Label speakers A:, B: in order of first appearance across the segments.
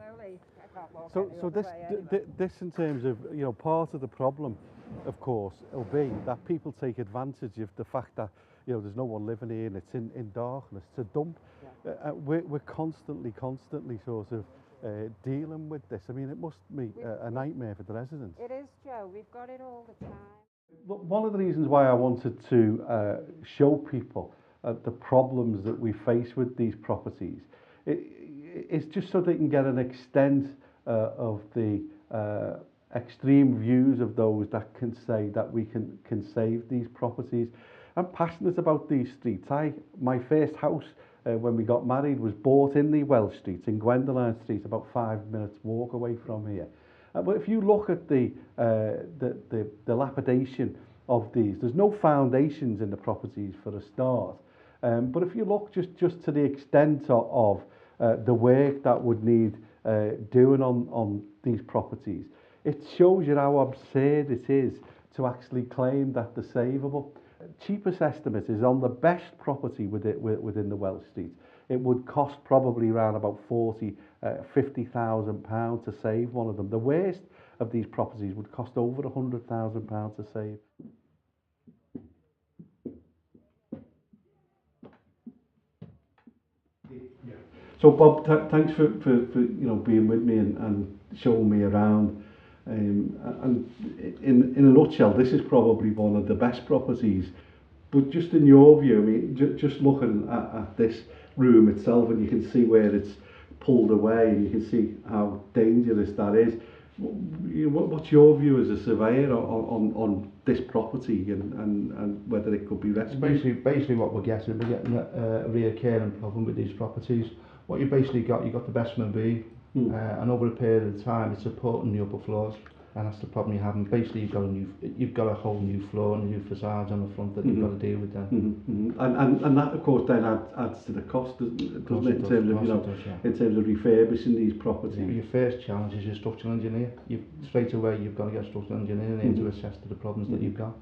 A: slowly. I can't walk
B: So,
A: any
B: so
A: other
B: this,
A: way anyway.
B: this in terms of, you know, part of the problem, of course, will be that people take advantage of the fact that, you know, there's no one living here and it's in darkness to dump.
A: Yeah.
B: We're constantly sort of dealing with this. I mean, it must be a nightmare for the residents.
A: It is, Joe. We've got it all the time.
B: Look, one of the reasons why I wanted to show people the problems that we face with these properties is just so they can get an extent of the extreme views of those that can say that we can save these properties. I'm passionate about these streets. My first house when we got married was bought in the Welsh Streets, in Gwendoline Street, about 5 minutes walk away from here. But if you look at the dilapidation of these, there's no foundations in the properties for a start. But if you look just to the extent of the work that would need doing on these properties, it shows you how absurd it is to actually claim that they're savable. Cheapest estimate is on the best property within the Welsh Streets. It would cost probably around about £50,000 to save one of them. The worst of these properties would cost over £100,000 to save. Yeah. So Bob, thanks for you know being with me and showing me around. And in a nutshell, this is probably one of the best properties. But just in your view, I mean, just looking at this room itself, and you can see where it's pulled away, and you can see how dangerous that is. What's your view as a surveyor on this property and whether it could be rescued?
C: Basically what we're getting a reoccurring problem with these properties. What you basically got, you got the best man be, and over a period of time, it's supporting the upper floors. And that's the problem you're having. Basically, you've got a whole new floor and new facades on the front that you've got to deal with then.
B: And that, of course, then adds to the cost, doesn't it? In terms of, you know, in terms of refurbishing these properties.
C: Your first challenge is your structural engineer. Straight away, you've got to get a structural engineer in to assess to the problems that you've got,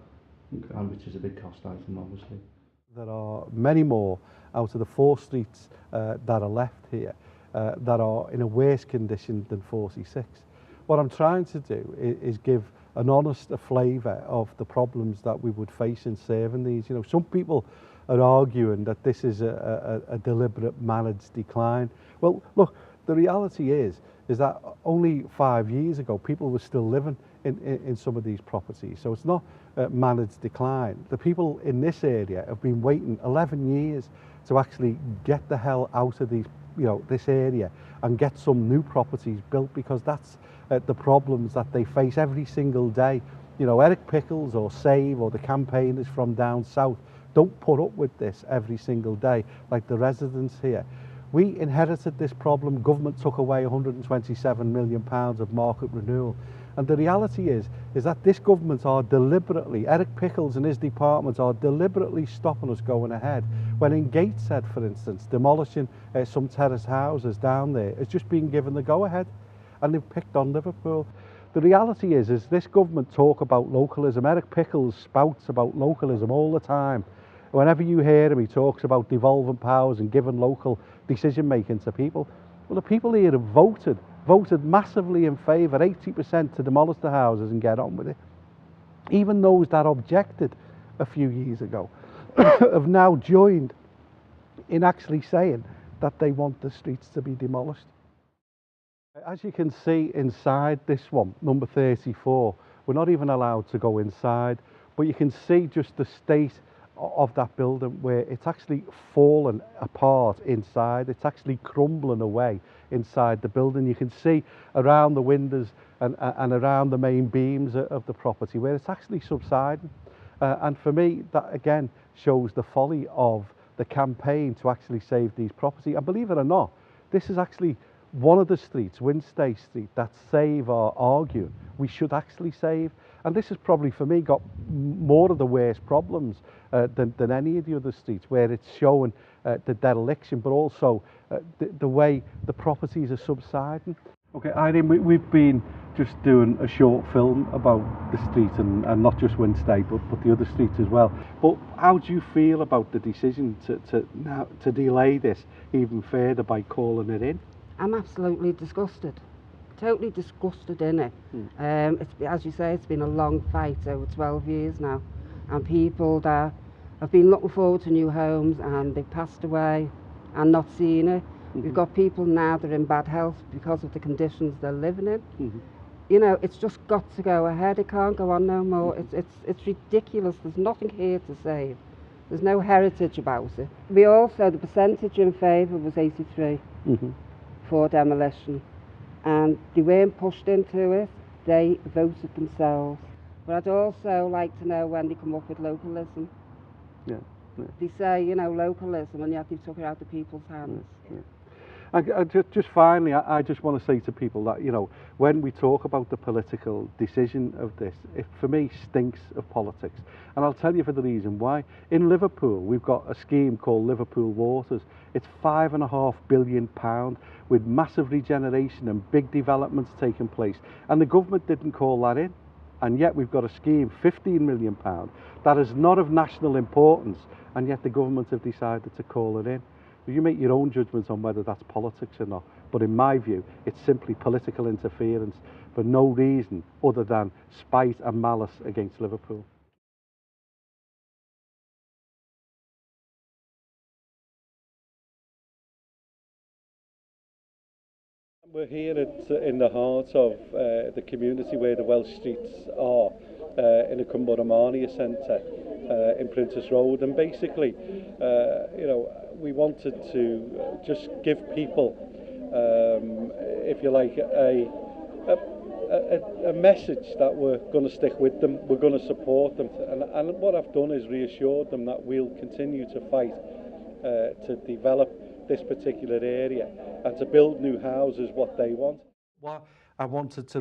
C: and which is a big cost item, obviously.
B: There are many more out of the 4 streets that are left here that are in a worse condition than 46. What I'm trying to do is give an honest flavour of the problems that we would face in serving these. You know, some people are arguing that this is a deliberate managed decline. Well, look, the reality is that only 5 years ago, people were still living in some of these properties. So it's not managed decline. The people in this area have been waiting 11 years to actually get the hell out of these, you know, this area and get some new properties built, because that's the problems that they face every single day. You know, Eric Pickles or Save or the campaigners from down south don't put up with this every single day like the residents here. We inherited this problem. Government took away £127 million of market renewal. And the reality is that this government are deliberately, Eric Pickles and his department are deliberately stopping us going ahead. When in Gateshead, for instance, demolishing some terrace houses down there has just been given the go-ahead, and they've picked on Liverpool. The reality is this government talk about localism. Eric Pickles spouts about localism all the time. Whenever you hear him, he talks about devolving powers and giving local decision-making to people. Well, the people here have voted massively in favour, 80% to demolish the houses and get on with it. Even those that objected a few years ago have now joined in actually saying that they want the streets to be demolished. As you can see inside this one, number 34, we're not even allowed to go inside, but you can see just the state of that building, where it's actually fallen apart inside. It's actually crumbling away inside the building. You can see around the windows and around the main beams of the property where it's actually subsiding. And for me, that again shows the folly of the campaign to actually save these properties. And believe it or not, this is actually one of the streets, Winstay Street, that Save are arguing we should actually save. And this has probably, for me, got more of the worst problems than any of the other streets, where it's showing the dereliction, but also the way the properties are subsiding. Okay, Irene, we've been just doing a short film about the street and not just Winstay, but the other streets as well. But how do you feel about the decision to delay this even further by calling it in?
A: I'm absolutely disgusted. Totally disgusted in it. It's, as you say, it's been a long fight over 12 years now. And people that have been looking forward to new homes and they've passed away and not seen it. We've got people now that are in bad health because of the conditions they're living in. You know, it's just got to go ahead. It can't go on no more. It's ridiculous. There's nothing here to save. There's no heritage about it. We also, the percentage in favour was 83 for demolition. And they weren't pushed into it. They voted themselves. But I'd also like to know when they come up with localism.
B: Yeah.
A: They say, you know, localism, and yet they took it out of people's hands.
B: I just finally, I just want to say to people that, you know, when we talk about the political decision of this, it for me stinks of politics. And I'll tell you for the reason why. In Liverpool, we've got a scheme called Liverpool Waters. It's £5.5 billion with massive regeneration and big developments taking place. And the government didn't call that in. And yet we've got a scheme, £15 million, that is not of national importance, and yet the government have decided to call it in. So you make your own judgments on whether that's politics or not, but in my view, it's simply political interference for no reason other than spite and malice against Liverpool. We're here in the heart of the community where the Welsh Streets are, in the Cumbernamarnia Centre in Princess Road, and basically, you know, we wanted to just give people, if you like, a message that we're going to stick with them, we're going to support them, and what I've done is reassured them that we'll continue to fight to develop this particular area and to build new houses what they want. What I wanted to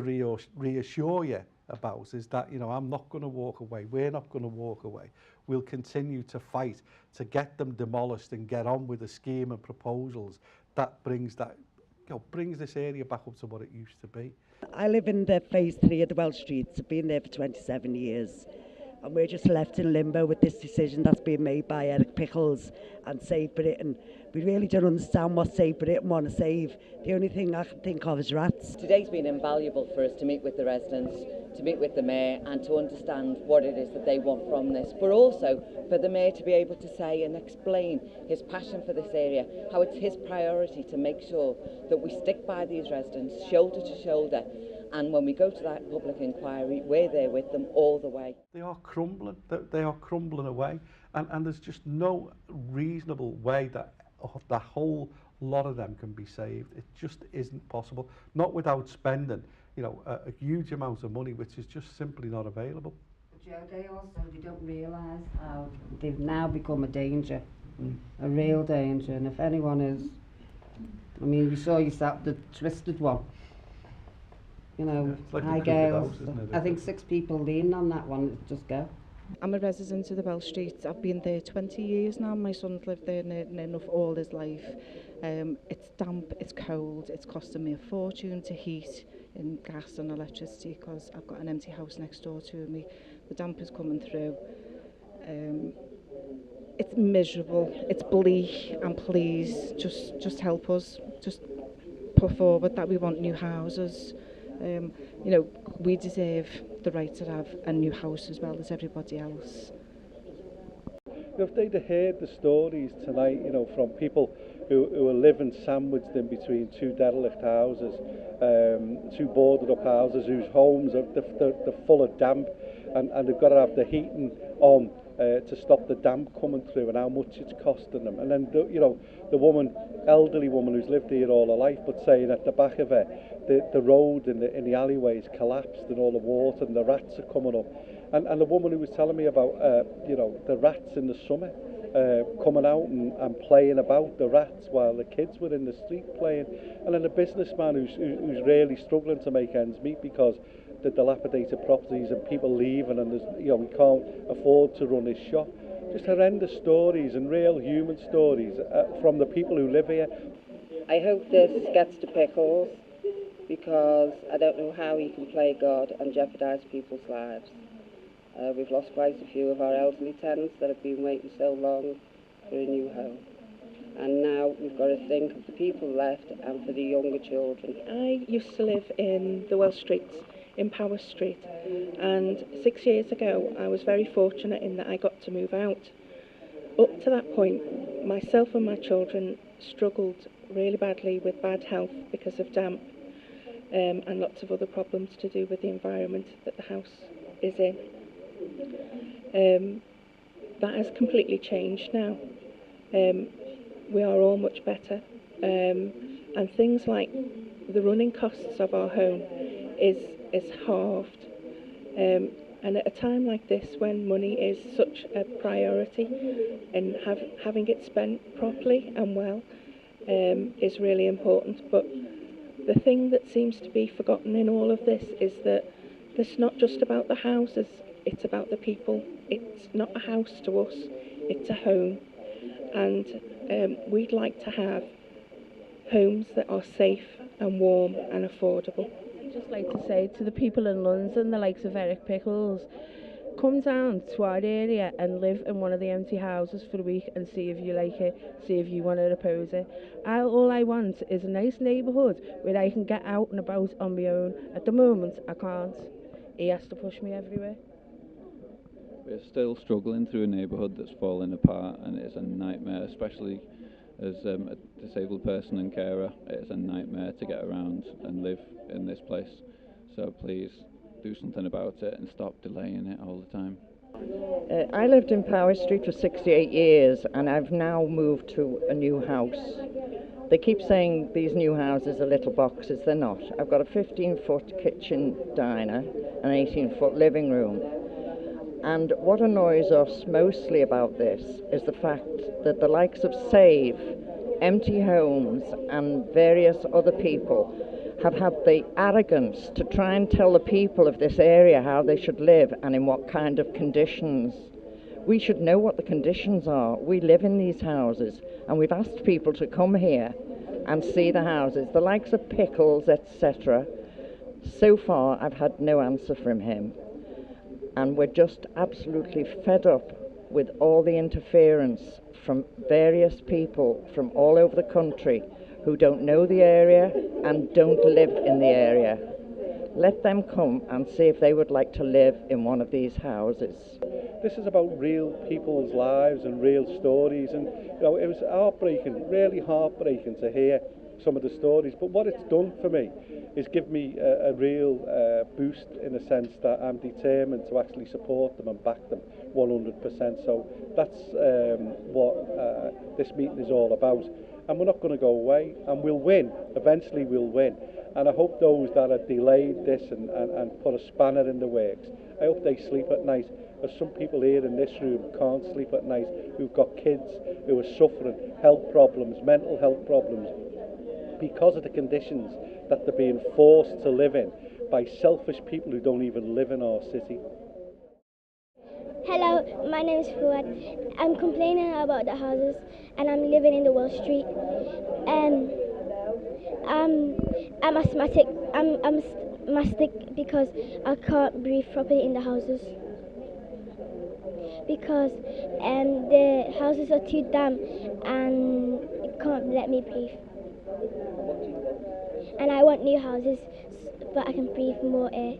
B: reassure you about is that, you know, I'm not going to walk away. We're not going to walk away. We'll continue to fight to get them demolished and get on with a scheme and proposals that brings this area back up to what it used to be.
D: I live in the phase 3 of the Welsh Streets. I've been there for 27 years. And we're just left in limbo with this decision that's been made by Eric Pickles and Save Britain. We really don't understand what Save Britain want to save. The only thing I can think of is rats.
E: Today's been invaluable for us to meet with the residents, to meet with the Mayor and to understand what it is that they want from this, but also for the Mayor to be able to say and explain his passion for this area, how it's his priority to make sure that we stick by these residents shoulder to shoulder, and when we go to that public inquiry, we're there with them all the way.
B: They are crumbling, they are crumbling away, and there's just no reasonable way that the whole lot of them can be saved. It just isn't possible, not without spending, you know, a huge amount of money, which is just simply not available.
A: But Joe, they don't realise how they've now become a danger, a real danger, and if anyone is, I mean, you saw yourself, the twisted one. You know,
B: like
A: high gales. I think 6 people leaning on that one, just go.
F: I'm a resident of the Welsh Streets. I've been there 20 years now. My son's lived there near enough all his life. It's damp, it's cold, it's costing me a fortune to heat in gas and electricity because I've got an empty house next door to me. The damp is coming through. It's miserable, it's bleak, and please just help us. Just put forward that we want new houses. You know, we deserve the right to have a new house as well as everybody else.
B: If they'd have heard the stories tonight, you know, from people who are living sandwiched in between 2 derelict houses, 2 boarded up houses whose homes are they're full of damp, and they've got to have the heating on to stop the damp coming through, and how much it's costing them. And then, you know, the elderly woman who's lived here all her life, but saying at the back of her, the road in the alleyways collapsed and all the water and the rats are coming up. And the woman who was telling me about, you know, the rats in the summer coming out and playing about the rats while the kids were in the street playing. And then the businessman who's really struggling to make ends meet because the dilapidated properties and people leaving, and there's, you know, we can't afford to run this shop. Just horrendous stories and real human stories from the people who live here.
G: I hope this gets to Pickles, because I don't know how he can play God and jeopardise people's lives. We've lost quite a few of our elderly tenants that have been waiting so long for a new home. And now we've got to think of the people left and for the younger children.
F: I used to live in the Welsh Streets, in Power Street, and 6 years ago I was very fortunate in that I got to move out. Up to that point, myself and my children struggled really badly with bad health because of damp, and lots of other problems to do with the environment that the house is in. That has completely changed now. We are all much better, and things like the running costs of our home is halved. And at a time like this, when money is such a priority, and having it spent properly and well is really important. But the thing that seems to be forgotten in all of this is that it's not just about the houses, it's about the people. It's not a house to us, it's a home. And we'd like to have homes that are safe and warm and affordable.
H: I'd just like to say to the people in London, the likes of Eric Pickles, come down to our area and live in one of the empty houses for a week and see if you like it, see if you want to oppose it. All I want is a nice neighbourhood where I can get out and about on my own. At the moment, I can't. He has to push me everywhere.
I: We're still struggling through a neighbourhood that's falling apart, and it's a nightmare, especially as a disabled person and carer. It's a nightmare to get around and live in this place. So please do something about it and stop delaying it all the time.
J: I lived in Power Street for 68 years and I've now moved to a new house. They keep saying these new houses are little boxes. They're not. I've got a 15-foot kitchen diner, an 18-foot living room. And what annoys us mostly about this is the fact that the likes of Save, Empty Homes and various other people have had the arrogance to try and tell the people of this area how they should live and in what kind of conditions. We should know what the conditions are. We live in these houses and we've asked people to come here and see the houses, the likes of Pickles, etc. So far I've had no answer from him. And we're just absolutely fed up with all the interference from various people from all over the country who don't know the area and don't live in the area. Let them come and see if they would like to live in one of these houses.
B: This is about real people's lives and real stories, and it was heartbreaking, really heartbreaking to hear some of the stories, but what it's done for me is give me a real boost in the sense that I'm determined to actually support them and back them 100%. So that's what this meeting is all about, and we're not going to go away, and we'll win. Eventually we'll win, and I hope those that have delayed this and put a spanner in the works, I hope they sleep at night. As some people here in this room can't sleep at night, who've got kids who are suffering health problems, mental health problems, because of the conditions that they're being forced to live in by selfish people who don't even live in our city.
K: Hello, my name is Fuad. I'm complaining about the houses and I'm living in the Welsh Street. I'm asthmatic. I'm asthmatic because I can't breathe properly in the houses. Because the houses are too damp and it can't let me breathe. And I want new houses, but I can breathe more air.